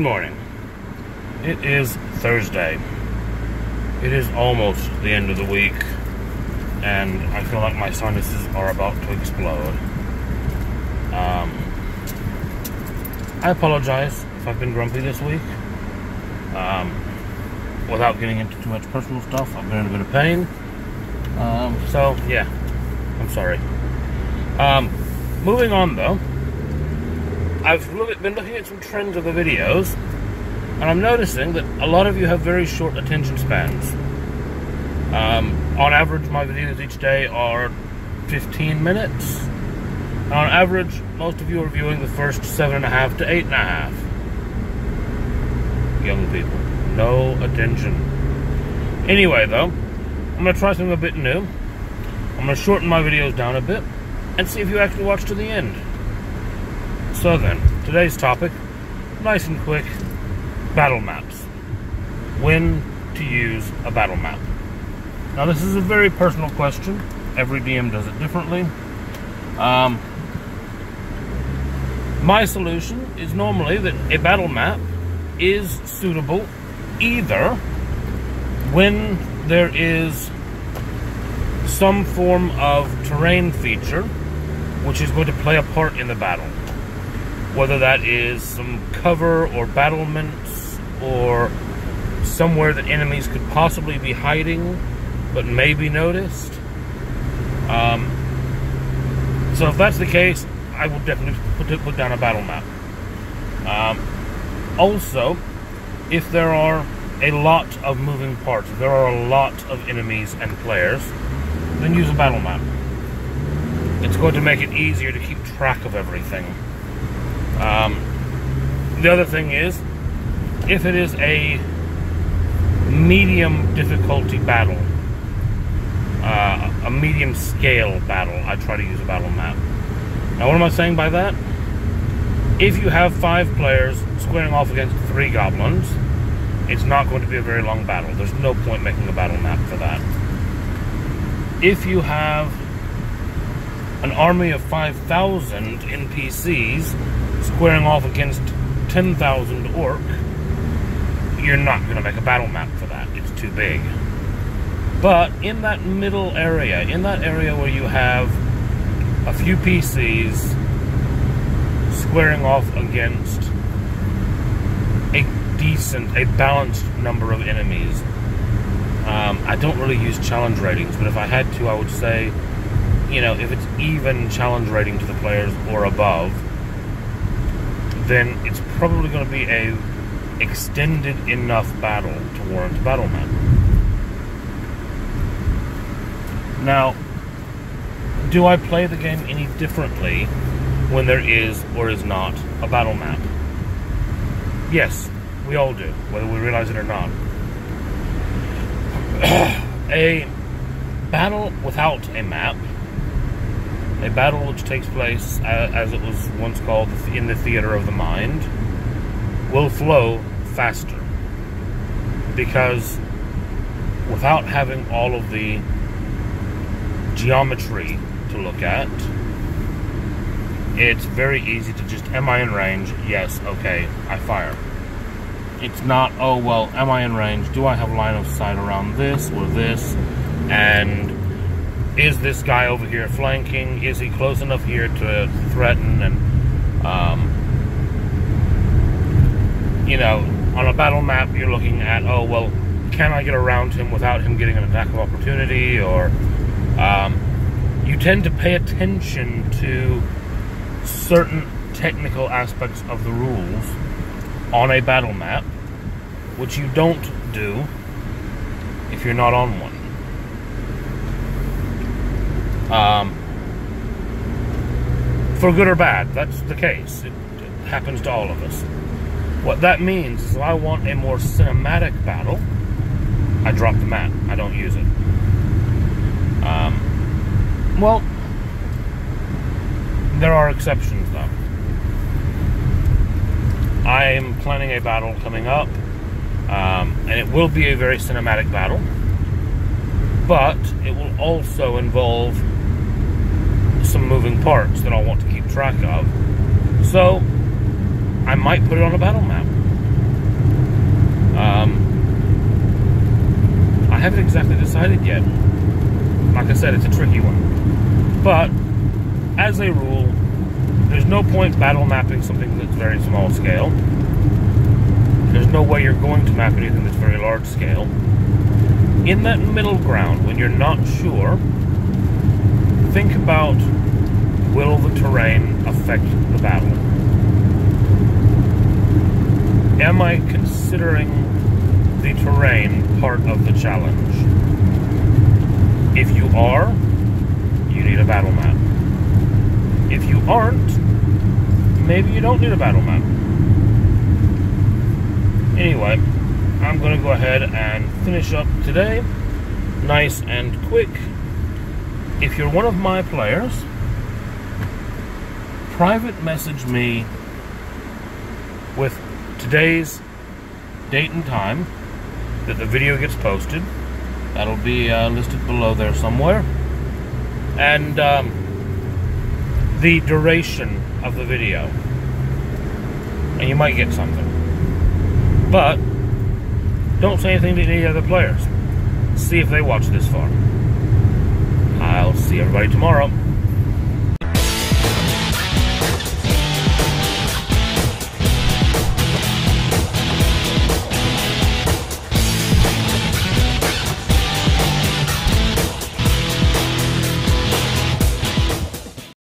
Good morning. It is Thursday. It is almost the end of the week, and I feel like my sinuses are about to explode. I apologize if I've been grumpy this week. Without getting into too much personal stuff, I've been in a bit of pain. So, yeah, I'm sorry. Moving on, though. I've been looking at some trends of the videos, and I'm noticing that a lot of you have very short attention spans. On average, my videos each day are 15 minutes. And on average, most of you are viewing the first 7.5 to 8.5. Young people, no attention. Anyway, though, I'm going to try something a bit new. I'm going to shorten my videos down a bit and see if you actually watch to the end. So then, today's topic, nice and quick, battle maps. When to use a battle map. Now this is a very personal question. Every DM does it differently. My solution is normally that a battle map is suitable either when there is some form of terrain feature which is going to play a part in the battle. Whether that is some cover or battlements or somewhere that enemies could possibly be hiding but may be noticed. So if that's the case, I will definitely put down a battle map. Also, if there are a lot of moving parts, if there are a lot of enemies and players, then use a battle map. It's going to make it easier to keep track of everything. The other thing is, if it is a medium difficulty battle, a medium scale battle, I try to use a battle map. Now what am I saying by that? If you have 5 players squaring off against 3 goblins, it's not going to be a very long battle. There's no point making a battle map for that. If you have an army of 5,000 NPCs squaring off against 10,000 orc, you're not going to make a battle map for that. It's too big. But in that middle area, in that area where you have a few PCs squaring off against a balanced number of enemies, I don't really use challenge ratings, but if I had to, I would say, you know, if it's even challenge rating to the players or above, then it's probably going to be a extended enough battle to warrant a battle map. Now, do I play the game any differently when there is or is not a battle map? Yes, we all do, whether we realize it or not. A battle without a map, a battle which takes place, as it was once called, in the theater of the mind, will flow faster. Because without having all of the geometry to look at, it's very easy to just, am I in range? Yes, okay, I fire. It's not, oh, well, am I in range? Do I have line of sight around this or this? And is this guy over here flanking? Is he close enough here to threaten? And, you know, on a battle map, you're looking at, oh, well, can I get around him without him getting an attack of opportunity? Or, you tend to pay attention to certain technical aspects of the rules on a battle map, which you don't do if you're not on one. For good or bad, that's the case. It happens to all of us. What that means is if I want a more cinematic battle, I drop the map. I don't use it. Well, there are exceptions, though. I'm planning a battle coming up, and it will be a very cinematic battle, but it will also involve some moving parts that I'll want to keep track of. So I might put it on a battle map. haven't exactly decided yet. Like I said, it's a tricky one. But, as a rule, there's no point battle mapping something that's very small scale. There's no way you're going to map anything that's very large scale. In that middle ground, when you're not sure, think about, will the terrain affect the battle? Am I considering the terrain part of the challenge? If you are, you need a battle map. If you aren't, maybe you don't need a battle map. Anyway, I'm going to go ahead and finish up today, nice and quick. If you're one of my players, private message me with today's date and time that the video gets posted. That'll be listed below there somewhere. And the duration of the video. And you might get something. But don't say anything to any other players. See if they watch this far. I'll see everybody tomorrow.